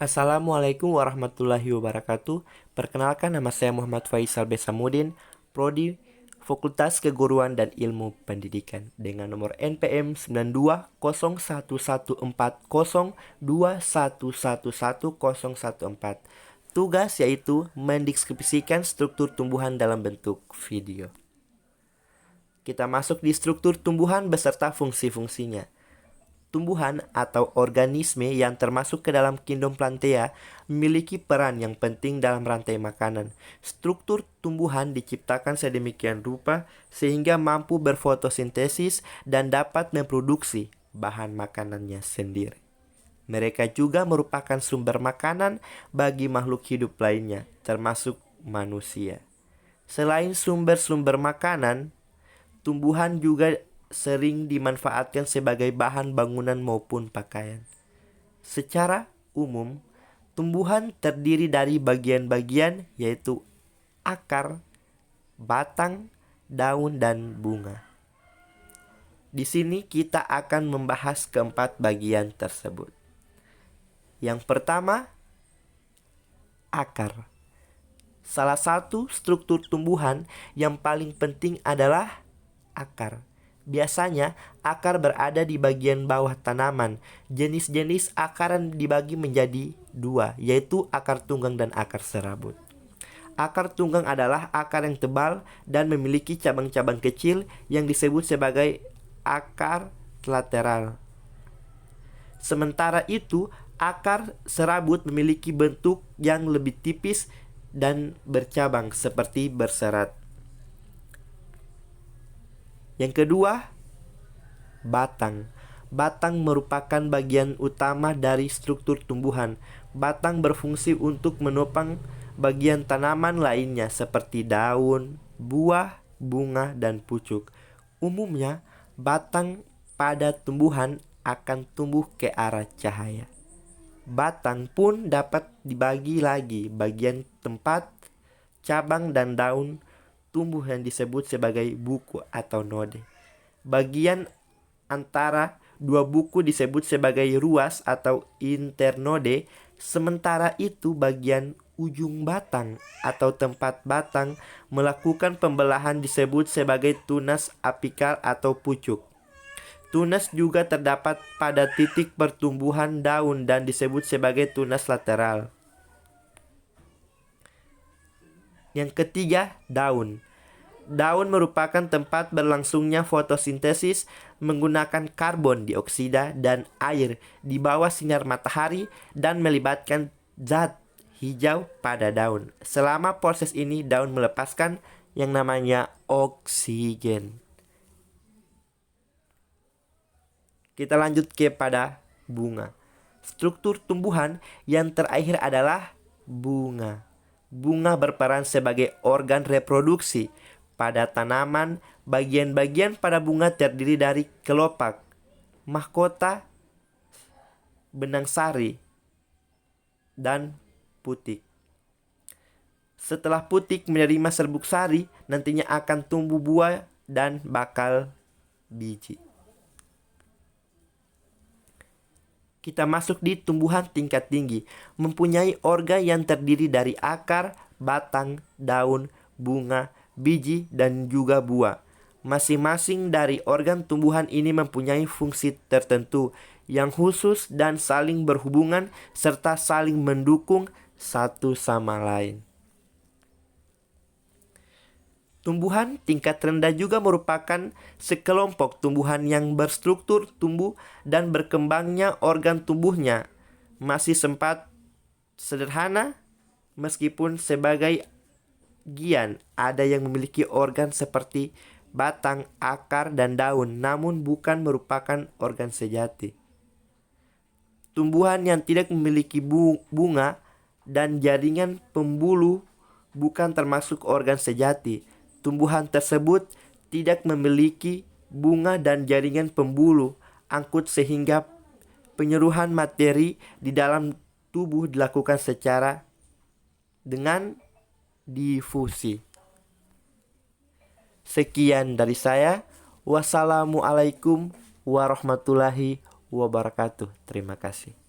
Assalamualaikum warahmatullahi wabarakatuh. Perkenalkan, nama saya Muhammad Faisal Besamudin, Prodi Fakultas Keguruan dan Ilmu Pendidikan dengan nomor NPM 92011402111014. Tugas yaitu mendeskripsikan struktur tumbuhan dalam bentuk video. Kita masuk di struktur tumbuhan beserta fungsi-fungsinya. Tumbuhan atau organisme yang termasuk ke dalam kingdom Plantae memiliki peran yang penting dalam rantai makanan. Struktur tumbuhan diciptakan sedemikian rupa sehingga mampu berfotosintesis dan dapat memproduksi bahan makanannya sendiri. Mereka juga merupakan sumber makanan bagi makhluk hidup lainnya, termasuk manusia. Selain sumber-sumber makanan, tumbuhan juga sering dimanfaatkan sebagai bahan bangunan maupun pakaian. Secara umum, tumbuhan terdiri dari bagian-bagian yaitu akar, batang, daun, dan bunga. Di sini kita akan membahas keempat bagian tersebut. Yang pertama, akar. Salah satu struktur tumbuhan yang paling penting adalah akar. Biasanya, akar berada di bagian bawah tanaman. Jenis-jenis akar dibagi menjadi dua, yaitu akar tunggang dan akar serabut. Akar tunggang adalah akar yang tebal dan memiliki cabang-cabang kecil yang disebut sebagai akar lateral. Sementara itu, akar serabut memiliki bentuk yang lebih tipis dan bercabang seperti berserat. Yang kedua, batang. Batang merupakan bagian utama dari struktur tumbuhan. Batang berfungsi untuk menopang bagian tanaman lainnya seperti daun, buah, bunga, dan pucuk. Umumnya, batang pada tumbuhan akan tumbuh ke arah cahaya. Batang pun dapat dibagi lagi bagian tempat cabang dan daun tumbuh yang disebut sebagai buku atau node. Bagian antara dua buku disebut sebagai ruas atau internode, sementara itu bagian ujung batang atau tempat batang melakukan pembelahan disebut sebagai tunas apikal atau pucuk. Tunas juga terdapat pada titik pertumbuhan daun dan disebut sebagai tunas lateral. Yang ketiga, daun. Daun merupakan tempat berlangsungnya fotosintesis menggunakan karbon dioksida dan air di bawah sinar matahari dan melibatkan zat hijau pada daun. Selama proses ini, daun melepaskan yang namanya oksigen. Kita lanjut kepada bunga. Struktur tumbuhan yang terakhir adalah bunga. Bunga berperan sebagai organ reproduksi. Pada tanaman, bagian-bagian pada bunga terdiri dari kelopak, mahkota, benang sari, dan putik. Setelah putik menerima serbuk sari, nantinya akan tumbuh buah dan bakal biji. Kita masuk di tumbuhan tingkat tinggi, mempunyai organ yang terdiri dari akar, batang, daun, bunga, biji, dan juga buah. Masing-masing dari organ tumbuhan ini mempunyai fungsi tertentu yang khusus dan saling berhubungan serta saling mendukung satu sama lain. Tumbuhan tingkat rendah juga merupakan sekelompok tumbuhan yang berstruktur tumbuh dan berkembangnya organ tubuhnya masih sempat sederhana, meskipun sebagai gian ada yang memiliki organ seperti batang, akar, dan daun, namun bukan merupakan organ sejati. Tumbuhan yang tidak memiliki bunga dan jaringan pembuluh bukan termasuk organ sejati. Tumbuhan tersebut tidak memiliki bunga dan jaringan pembuluh angkut sehingga penyeluruhan materi di dalam tubuh dilakukan secara dengan difusi. Sekian dari saya. Wassalamualaikum warahmatullahi wabarakatuh. Terima kasih.